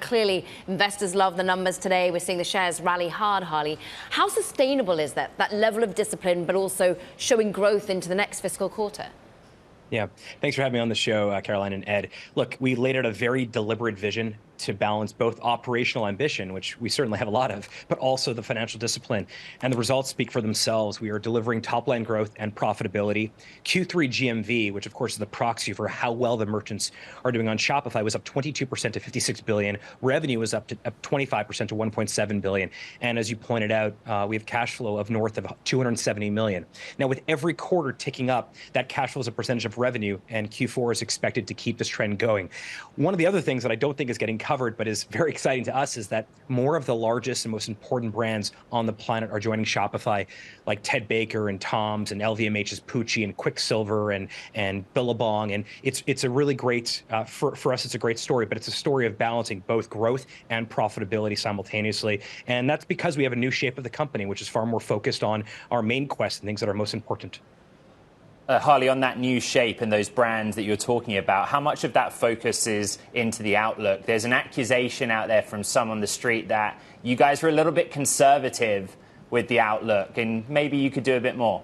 clearly investors love the numbers today. We're seeing the shares rally hard, Harley. How sustainable is that level of discipline, but also showing growth into the next fiscal quarter? Yeah, thanks for having me on the show, Caroline and Ed. Look, we laid out a very deliberate vision to balance both operational ambition, which we certainly have a lot of, but also the financial discipline. And the results speak for themselves. We are delivering top-line growth and profitability. Q3 GMV, which of course is the proxy for how well the merchants are doing on Shopify, was up 22% to 56 billion. Revenue was up 25% to 1.7 billion. And as you pointed out, we have cash flow of north of 270 million. Now, with every quarter ticking up, that cash flow is a percentage of revenue, and Q4 is expected to keep this trend going. One of the other things that I don't think is getting covered, but is very exciting to us, is that more of the largest and most important brands on the planet are joining Shopify, like Ted Baker and Tom's and LVMH's Pucci and Quicksilver and Billabong. And it's a really great, for us, it's a great story, but it's a story of balancing both growth and profitability simultaneously. And that's because we have a new shape of the company, which is far more focused on our main quest and things that are most important. Harley, on that new shape and those brands that you're talking about, how much of that focus is into the outlook? There's an accusation out there from some on the street that you guys were a little bit conservative with the outlook, and maybe you could do a bit more.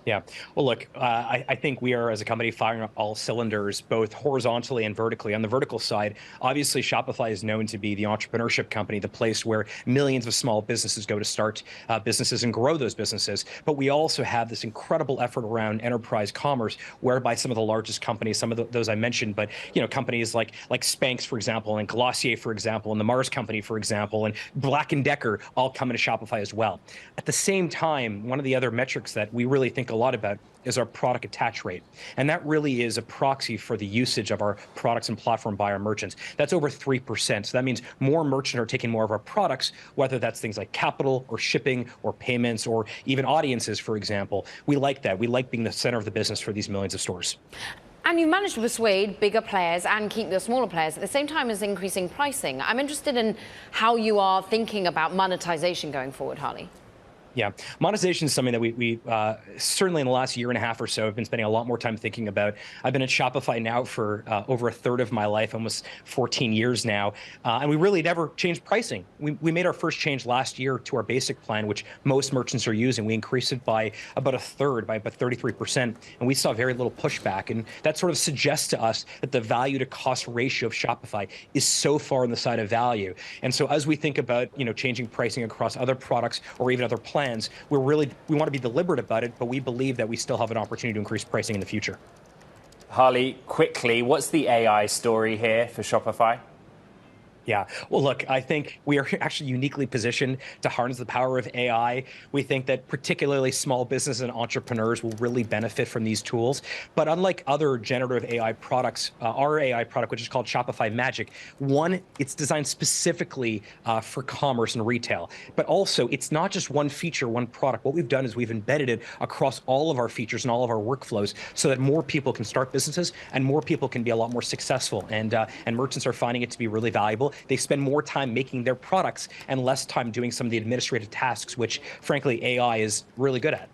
Yeah. Well, look, I think we are, as a company, firing up all cylinders, both horizontally and vertically. On the vertical side, obviously, Shopify is known to be the entrepreneurship company, the place where millions of small businesses go to start businesses and grow those businesses. But we also have this incredible effort around enterprise commerce, whereby some of the largest companies, some of those I mentioned, but companies like Spanx, for example, and Glossier, for example, and the Mars Company, for example, and Black & Decker all come into Shopify as well. At the same time, one of the other metrics that we really think a lot about is our product attach rate. And that really is a proxy for the usage of our products and platform by our merchants. That's over 3%. So that means more merchants are taking more of our products, whether that's things like capital or shipping or payments or even audiences, for example. We like that. We like being the center of the business for these millions of stores. And you managed to persuade bigger players and keep the smaller players at the same time as increasing pricing. I'm interested in how you are thinking about monetization going forward, Harley. Yeah, monetization is something that we certainly in the last year and a half or so have been spending a lot more time thinking about. I've been at Shopify now for over a third of my life, almost 14 years now, and we really never changed pricing. We made our first change last year to our basic plan, which most merchants are using. We increased it by about a third, by about 33%, and we saw very little pushback. And that sort of suggests to us that the value to cost ratio of Shopify is so far on the side of value. And so as we think about changing pricing across other products or even other plans, we want to be deliberate about it, but we believe that we still have an opportunity to increase pricing in the future. Harley, quickly, what's the AI story here for Shopify? Yeah, well, look, I think we are actually uniquely positioned to harness the power of AI. We think that particularly small business and entrepreneurs will really benefit from these tools. But unlike other generative AI products, our AI product, which is called Shopify Magic, one, it's designed specifically for commerce and retail. But also, it's not just one feature, one product. What we've done is we've embedded it across all of our features and all of our workflows so that more people can start businesses and more people can be a lot more successful. And merchants are finding it to be really valuable. They spend more time making their products and less time doing some of the administrative tasks, which, frankly, AI is really good at.